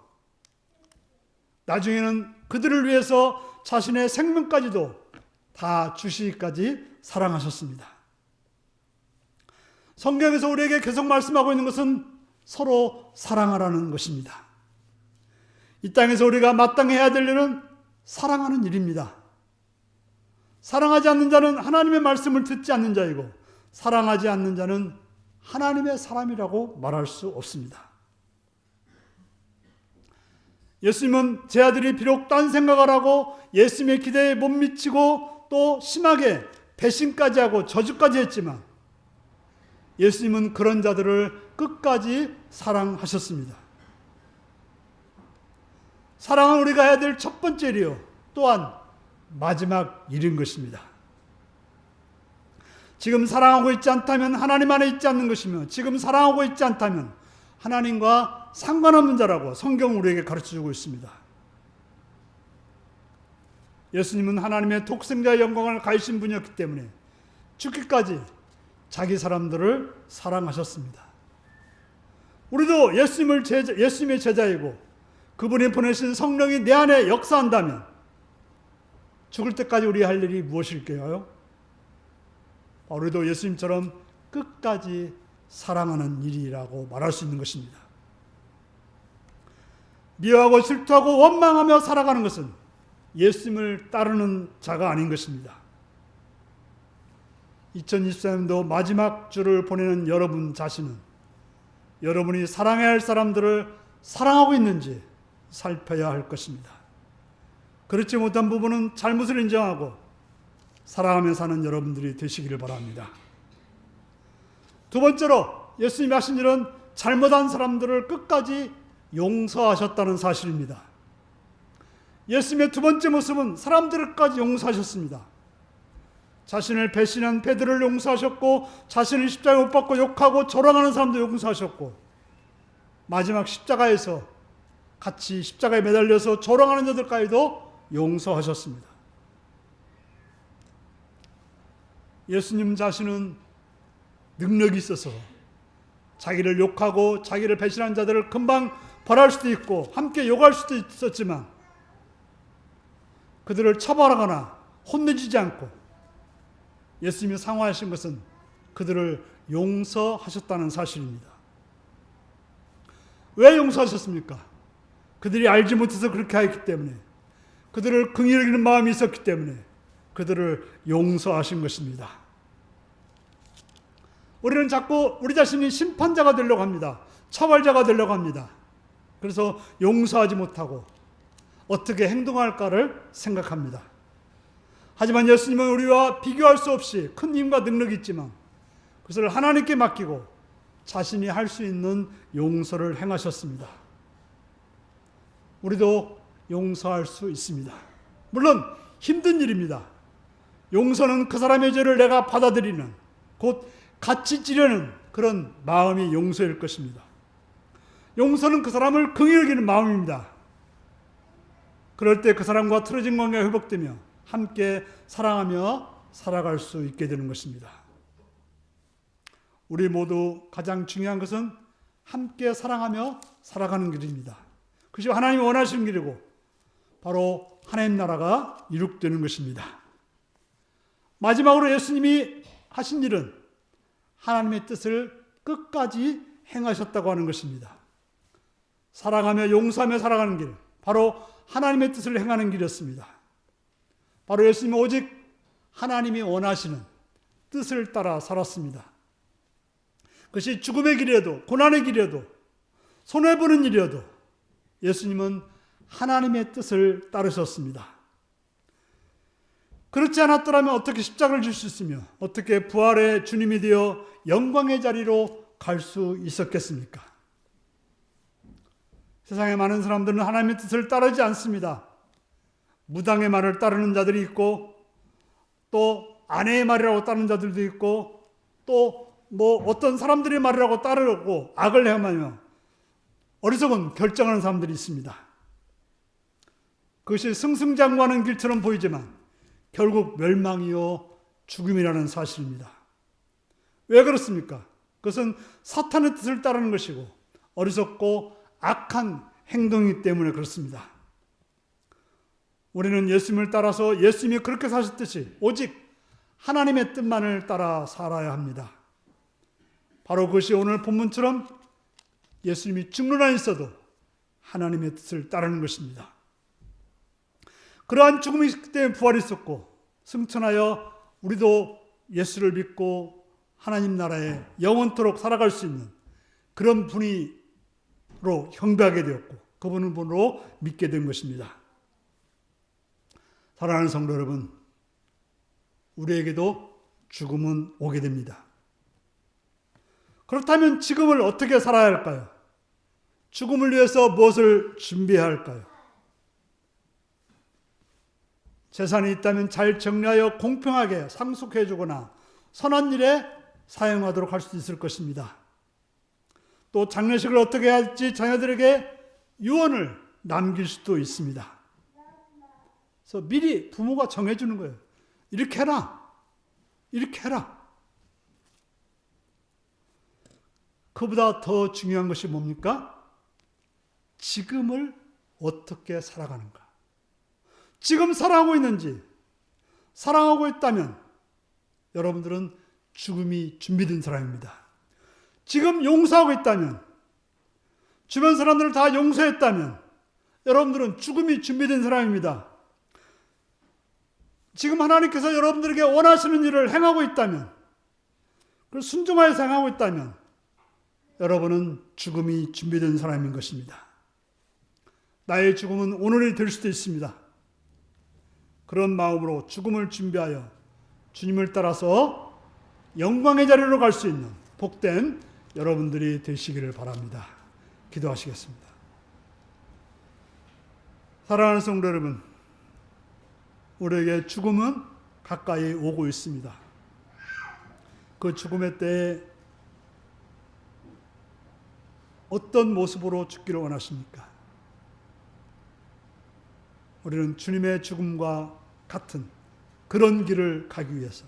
나중에는 그들을 위해서 자신의 생명까지도 다 주시기까지 사랑하셨습니다. 성경에서 우리에게 계속 말씀하고 있는 것은 서로 사랑하라는 것입니다. 이 땅에서 우리가 마땅히 해야 될 일은 사랑하는 일입니다. 사랑하지 않는 자는 하나님의 말씀을 듣지 않는 자이고 사랑하지 않는 자는 하나님의 사람이라고 말할 수 없습니다. 예수님은 제 아들이 비록 딴 생각을 하고 예수님의 기대에 못 미치고 또 심하게 배신까지 하고 저주까지 했지만 예수님은 그런 자들을 끝까지 사랑하셨습니다. 사랑은 우리가 해야 될 첫 번째 일이요 또한 마지막 일인 것입니다. 지금 사랑하고 있지 않다면 하나님 안에 있지 않는 것이며 지금 사랑하고 있지 않다면 하나님과 상관없는 자라고 성경은 우리에게 가르쳐주고 있습니다. 예수님은 하나님의 독생자의 영광을 가지신 분이었기 때문에 죽기까지 자기 사람들을 사랑하셨습니다. 우리도 예수님의 제자이고 그분이 보내신 성령이 내 안에 역사한다면 죽을 때까지 우리 할 일이 무엇일까요? 우리도 예수님처럼 끝까지 사랑하는 일이라고 말할 수 있는 것입니다. 미워하고 질투하고 원망하며 살아가는 것은 예수님을 따르는 자가 아닌 것입니다. 2024년도 마지막 주를 보내는 여러분 자신은 여러분이 사랑해야 할 사람들을 사랑하고 있는지 살펴야 할 것입니다. 그렇지 못한 부분은 잘못을 인정하고 사랑하며 사는 여러분들이 되시기를 바랍니다. 두 번째로 예수님이 하신 일은 잘못한 사람들을 끝까지 용서하셨다는 사실입니다. 예수님의 두 번째 모습은 사람들까지 용서하셨습니다. 자신을 배신한 베드로를 용서하셨고 자신을 십자가에 못 박고 욕하고 조롱하는 사람도 용서하셨고 마지막 십자가에서 같이 십자가에 매달려서 조롱하는 자들까지도 용서하셨습니다. 예수님 자신은 능력이 있어서 자기를 욕하고 자기를 배신한 자들을 금방 벌할 수도 있고 함께 욕할 수도 있었지만 그들을 처벌하거나 혼내주지 않고 예수님이 상호하신 것은 그들을 용서하셨다는 사실입니다. 왜 용서하셨습니까? 그들이 알지 못해서 그렇게 하였기 때문에 그들을 긍휼히 여기는 마음이 있었기 때문에 그들을 용서하신 것입니다. 우리는 자꾸 우리 자신이 심판자가 되려고 합니다. 처벌자가 되려고 합니다. 그래서 용서하지 못하고 어떻게 행동할까를 생각합니다. 하지만 예수님은 우리와 비교할 수 없이 큰 힘과 능력이 있지만 그것을 하나님께 맡기고 자신이 할 수 있는 용서를 행하셨습니다. 우리도 용서할 수 있습니다. 물론 힘든 일입니다. 용서는 그 사람의 죄를 내가 받아들이는 곧 같이 지려는 그런 마음이 용서일 것입니다. 용서는 그 사람을 긍휼히 여기는 마음입니다. 그럴 때 그 사람과 틀어진 관계가 회복되며 함께 사랑하며 살아갈 수 있게 되는 것입니다. 우리 모두 가장 중요한 것은 함께 사랑하며 살아가는 길입니다. 그것이 하나님이 원하시는 길이고 바로 하나님 나라가 이룩되는 것입니다. 마지막으로 예수님이 하신 일은 하나님의 뜻을 끝까지 행하셨다고 하는 것입니다. 사랑하며 용서하며 살아가는 길, 바로 하나님의 뜻을 행하는 길이었습니다. 바로 예수님은 오직 하나님이 원하시는 뜻을 따라 살았습니다. 그것이 죽음의 길이어도 고난의 길이어도 손해보는 일이어도 예수님은 하나님의 뜻을 따르셨습니다. 그렇지 않았더라면 어떻게 십자가를 질 수 있으며 어떻게 부활의 주님이 되어 영광의 자리로 갈 수 있었겠습니까? 세상에 많은 사람들은 하나님의 뜻을 따르지 않습니다. 무당의 말을 따르는 자들이 있고 또 아내의 말이라고 따르는 자들도 있고 또 어떤 사람들의 말이라고 따르고 악을 행하며 어리석은 결정하는 사람들이 있습니다. 그것이 승승장구하는 길처럼 보이지만 결국 멸망이요 죽음이라는 사실입니다. 왜 그렇습니까? 그것은 사탄의 뜻을 따르는 것이고 어리석고 악한 행동이기 때문에 그렇습니다. 우리는 예수님을 따라서 예수님이 그렇게 사셨듯이 오직 하나님의 뜻만을 따라 살아야 합니다. 바로 그것이 오늘 본문처럼 예수님이 죽는 한 있어도 하나님의 뜻을 따르는 것입니다. 그러한 죽음이 있기 때문에 부활이 있었고 승천하여 우리도 예수를 믿고 하나님 나라에 영원토록 살아갈 수 있는 그런 분으로 형배하게 되었고 그분을 분으로 믿게 된 것입니다. 사랑하는 성도 여러분, 우리에게도 죽음은 오게 됩니다. 그렇다면 지금을 어떻게 살아야 할까요? 죽음을 위해서 무엇을 준비해야 할까요? 재산이 있다면 잘 정리하여 공평하게 상속해 주거나 선한 일에 사용하도록 할 수 있을 것입니다. 또 장례식을 어떻게 할지 자녀들에게 유언을 남길 수도 있습니다. 그래서 미리 부모가 정해주는 거예요. 이렇게 해라. 이렇게 해라. 그보다 더 중요한 것이 뭡니까? 지금을 어떻게 살아가는가. 지금 사랑하고 있는지, 사랑하고 있다면 여러분들은 죽음이 준비된 사람입니다. 지금 용서하고 있다면, 주변 사람들을 다 용서했다면 여러분들은 죽음이 준비된 사람입니다. 지금 하나님께서 여러분들에게 원하시는 일을 행하고 있다면, 그걸 순종하여서 행하고 있다면 여러분은 죽음이 준비된 사람인 것입니다. 나의 죽음은 오늘이 될 수도 있습니다. 그런 마음으로 죽음을 준비하여 주님을 따라서 영광의 자리로 갈 수 있는 복된 여러분들이 되시기를 바랍니다. 기도하시겠습니다. 사랑하는 성도 여러분, 우리에게 죽음은 가까이 오고 있습니다. 그 죽음의 때에 어떤 모습으로 죽기를 원하십니까? 우리는 주님의 죽음과 같은 그런 길을 가기 위해서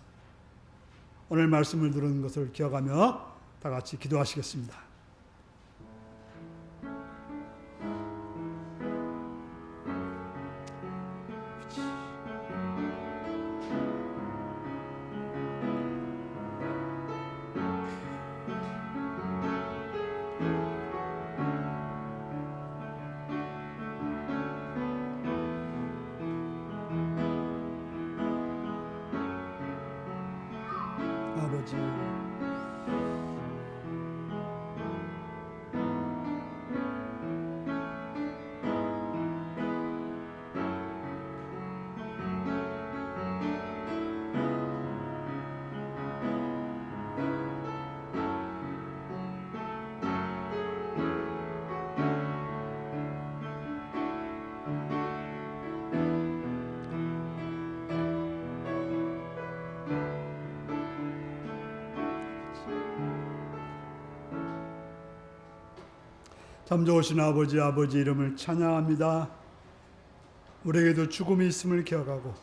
오늘 말씀을 들은 것을 기억하며 다 같이 기도하시겠습니다. 아버지, 참 좋으신 아버지, 아버지 이름을 찬양합니다. 우리에게도 죽음이 있음을 기억하고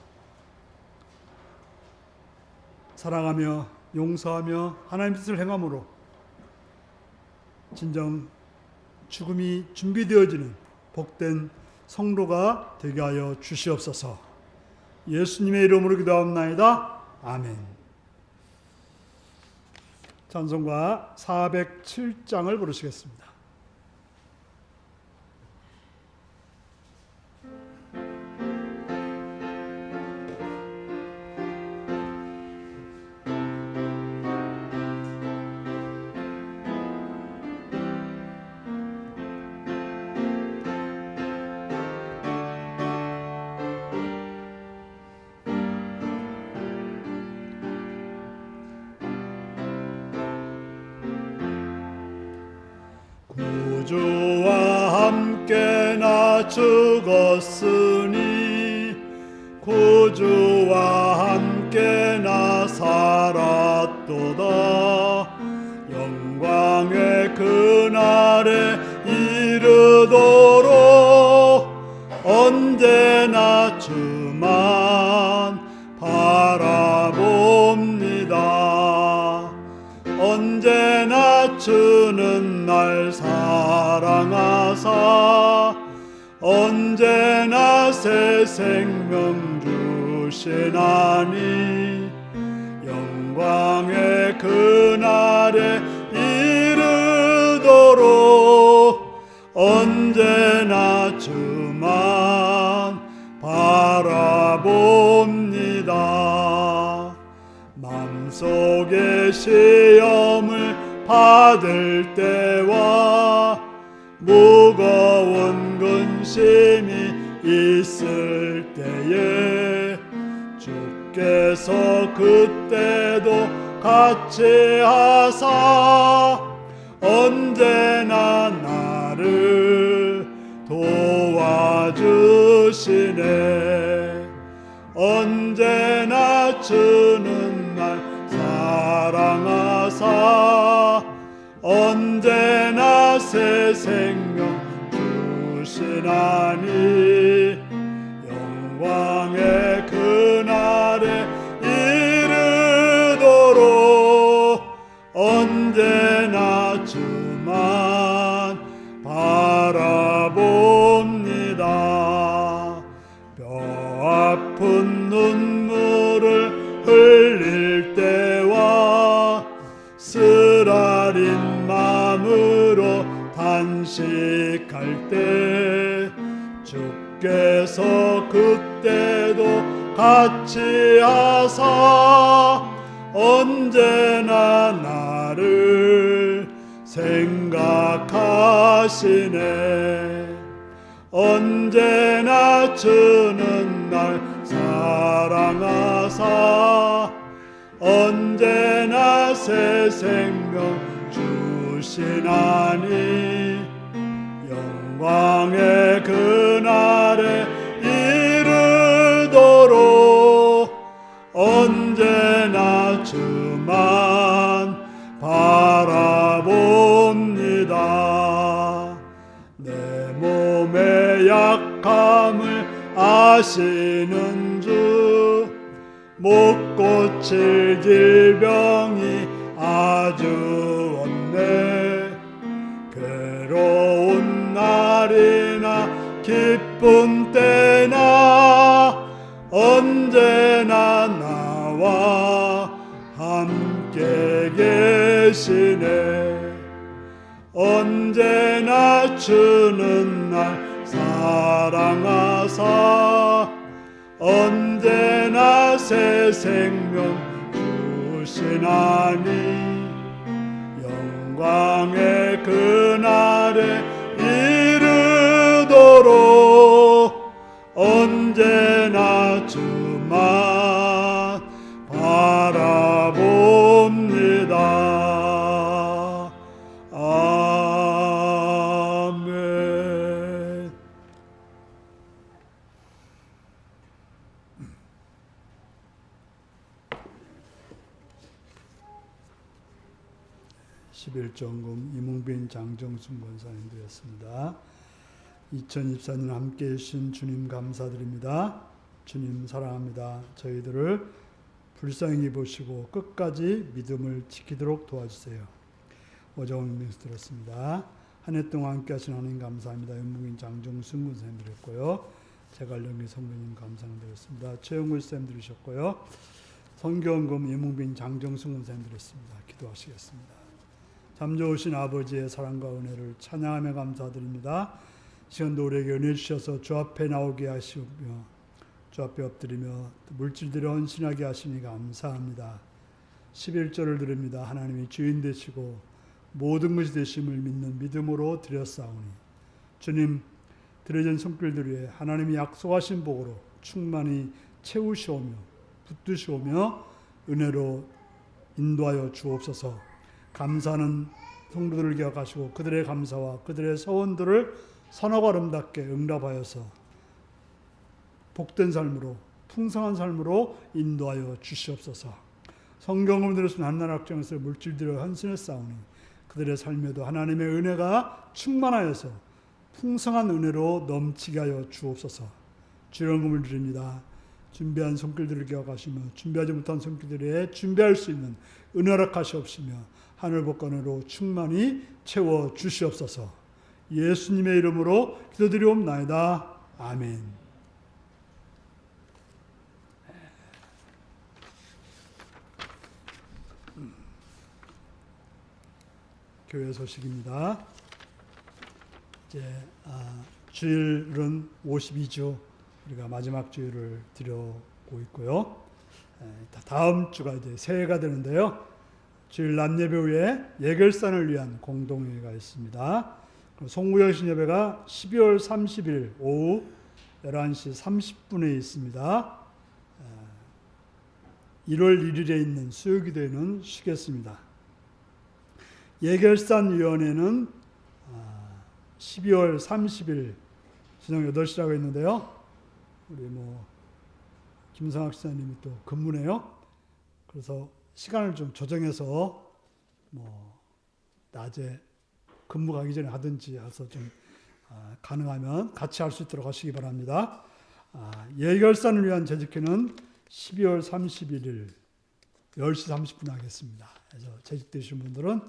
사랑하며 용서하며 하나님 뜻을 행함으로 진정 죽음이 준비되어지는 복된 성도가 되게 하여 주시옵소서. 예수님의 이름으로 기도하옵나이다. 아멘. 찬송가 407장을 부르시겠습니다. 구주와 함께 나 죽었으니 구주와 함께 나 살았도다. 영광의 그날에 이르도록 언제나 주만 바라봅니다. 언제나 주는 날 사랑하사 언제나 새 생명 주시나니 영광의 그날에 이르도록 언제나 주만 바라봅니다. 맘속에 시험을 받을 때와 무거운 근심이 있을 때에 주께서 그때도 같이 하사 언제나 나를 도와주시네. 언제나 주는 날 사랑하사 언제나 새 생명 주시나니 영광의 그날에 이르도록 언제나 주만 바라봅니다. 뼈 아픈 눈물을 흘릴 때와 쓰라린 마음으로 단식할 때 주께서 그때도 같이 하사 언제나 나를 생각하시네. 언제나 주는 날 사랑하사 언제나 새 생명 주시나니 영광의 그날에 이르도록 언제나 주만 바라봅니다. 내 몸의 약함을 아시는 주 못 고칠 질병이 아주 없네. 괴로운 날이나 기쁜 때나 언제나 나와 함께 계시네. 언제나 주는 날 사랑하사 언제나 새 생명 주시나니 영광의 그날에 이르도록 언제나 주만 바라봅니다. 아멘. 11전금 이문빈 장정순 권사님 드렸습니다. 2024년 함께해 주신 주님 감사드립니다. 주님 사랑합니다. 저희들을 불쌍히 보시고 끝까지 믿음을 지키도록 도와주세요. 오정훈 minister 들었습니다. 한 해 동안 함께 하신 하나님 감사합니다. 연묵인 장종순 군사님 드렸고요. 제갈영기 성도님 감사를 드렸습니다. 최영글 쌤 들으셨고요. 성경금 예문빈 장정순 군사님 드렸습니다. 기도하시겠습니다. 참 좋으신 아버지의 사랑과 은혜를 찬양하며 감사드립니다. 시간도 우리에게 은혜 주셔서 주 앞에 나오게 하시며 주 앞에 엎드리며 물질들을 헌신하게 하시니 감사합니다. 11절을 드립니다. 하나님이 주인 되시고 모든 것이 되심을 믿는 믿음으로 드렸사오니 주님 드려진 손길들 위에 하나님이 약속하신 복으로 충만히 채우시오며 붙드시오며 은혜로 인도하여 주옵소서. 감사하는 성도들을 기억하시고 그들의 감사와 그들의 서원들을 선하고 아름답게 응답하여서 복된 삶으로 풍성한 삶으로 인도하여 주시옵소서. 성경을 들으신 한나라 학정에서 물질들을 헌신했사오니 그들의 삶에도 하나님의 은혜가 충만하여서 풍성한 은혜로 넘치게 하여 주옵소서. 주영금을 드립니다. 준비한 손길들을 기억하시며 준비하지 못한 손길들에 준비할 수 있는 은혜 허락하시옵시며 하늘 복권으로 충만히 채워 주시옵소서. 예수님의 이름으로 기도드리옵나이다. 아멘. 교회 소식입니다. 이제 주일은 52주 우리가 마지막 주일을 드려오고 있고요. 다음 주가 이제 새해가 되는데요. 주일 낮 예배 후에 예결산을 위한 공동회의가 있습니다. 송구영신 예배가 12월 30일 오후 11시 30분에 있습니다. 1월 1일에 있는 수요기도회는 쉬겠습니다. 예결산위원회는 12월 30일 저녁 8시라고 했는데요. 우리 김상학 시장님이 또 근무네요. 그래서 시간을 좀 조정해서 낮에 근무 가기 전에 하든지 해서 좀 가능하면 같이 할 수 있도록 하시기 바랍니다. 예결산을 위한 재직회는 12월 31일 10시 30분에 하겠습니다. 그래서 재직되신 분들은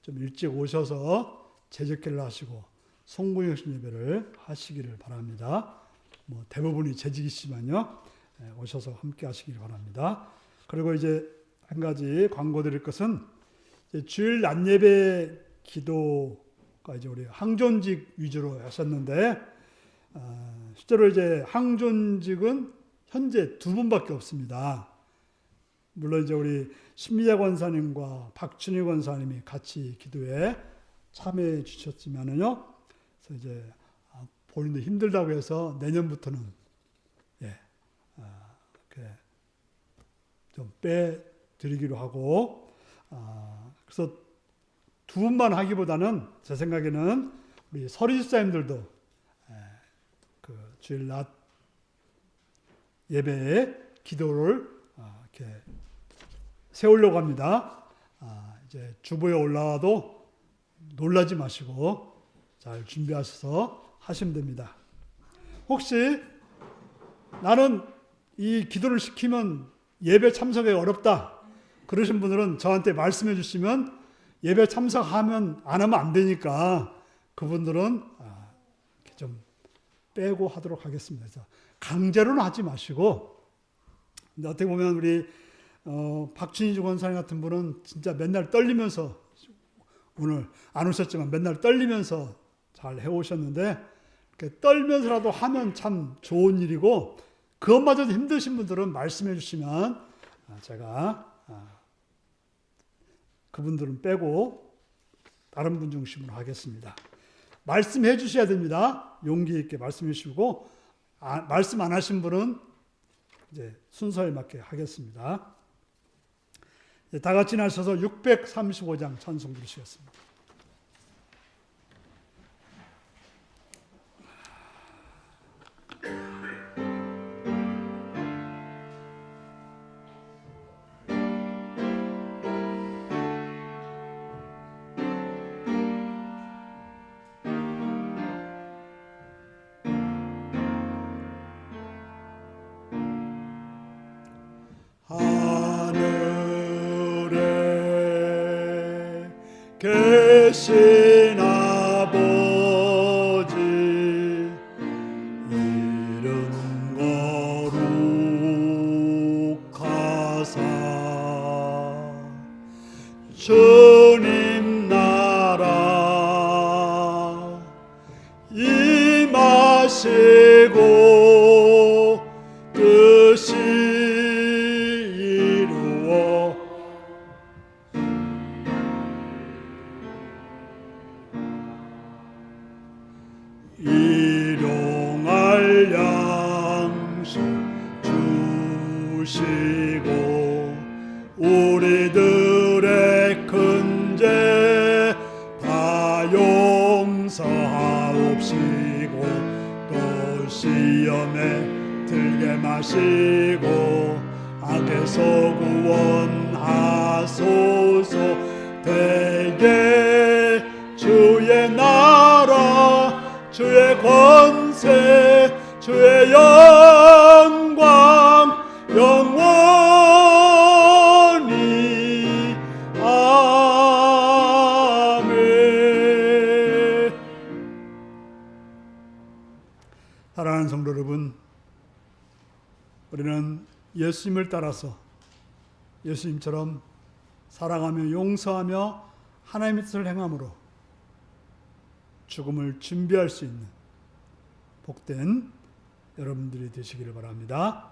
좀 일찍 오셔서 재직회를 하시고 송구영신 예배를 하시기를 바랍니다. 대부분이 재직이시지만요. 오셔서 함께 하시기를 바랍니다. 그리고 이제 한 가지 광고 드릴 것은 주일 낮 예배 기도가 이제 우리 항존직 위주로 하셨는데 실제로 이제 항존직은 현재 2분밖에 없습니다. 물론 이제 우리 신미자 권사님과 박춘희 권사님이 같이 기도에 참여해 주셨지만은요. 그래서 이제 본인도 힘들다고 해서 내년부터는 좀 빼드리기로 하고 그래서 2분만 하기보다는 제 생각에는 우리 서리 집사님들도 그 주일 낮 예배에 기도를 이렇게 세우려고 합니다. 이제 주보에 올라와도 놀라지 마시고 잘 준비하셔서 하시면 됩니다. 혹시 나는 이 기도를 시키면 예배 참석이 어렵다 그러신 분들은 저한테 말씀해 주시면 예배 참석하면 안 하면 안 되니까 그분들은 이렇게 좀 빼고 하도록 하겠습니다. 그래서 강제로는 하지 마시고 근데 어떻게 보면 우리 박춘희 권사님 같은 분은 진짜 맨날 떨리면서 오늘 안 오셨지만 맨날 떨리면서 잘 해오셨는데 이렇게 떨면서라도 하면 참 좋은 일이고 그것마저도 힘드신 분들은 말씀해 주시면 제가 그분들은 빼고 다른 분 중심으로 하겠습니다. 말씀해 주셔야 됩니다. 용기 있게 말씀해 주시고 말씀 안 하신 분은 이제 순서에 맞게 하겠습니다. 다 같이 나서서 635장 찬송 부르시겠습니다. 하나님 되신 아버지 이름 거룩하사 주님 나라 임하시고 뜻이 이루어 일용할 양식 주시고 우리들의 큰 죄 다 용서하옵시고 또 시험에 들게 마시고 악에서 구원하소서. 대개 주의 나라 주의 권세 주의 영광 영원히 아멘. 사랑하는 성도 여러분, 우리는 예수님을 따라서 예수님처럼 사랑하며 용서하며 하나님의 뜻을 행함으로 죽음을 준비할 수 있는 복된 여러분들이 되시기를 바랍니다.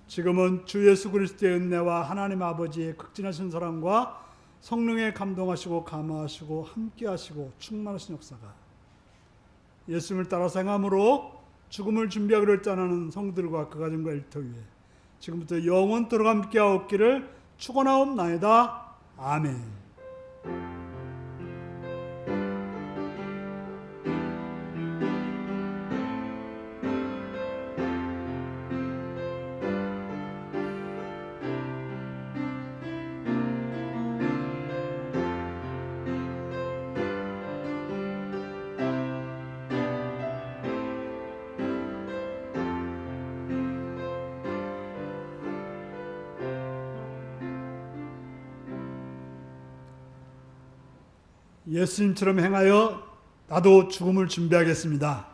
지금은 주 예수 그리스도의 은혜와 하나님 아버지의 극진하신 사랑과 성령의 감동하시고 감화하시고 함께하시고 충만하신 역사가 예수님을 따라서 행함으로 죽음을 준비하기로 했다는 성들과 그 가정과 일터 위에 지금부터 영원토록 함께하옵기를 축원하옵나이다. 아멘. 예수님처럼 행하여 나도 죽음을 준비하겠습니다.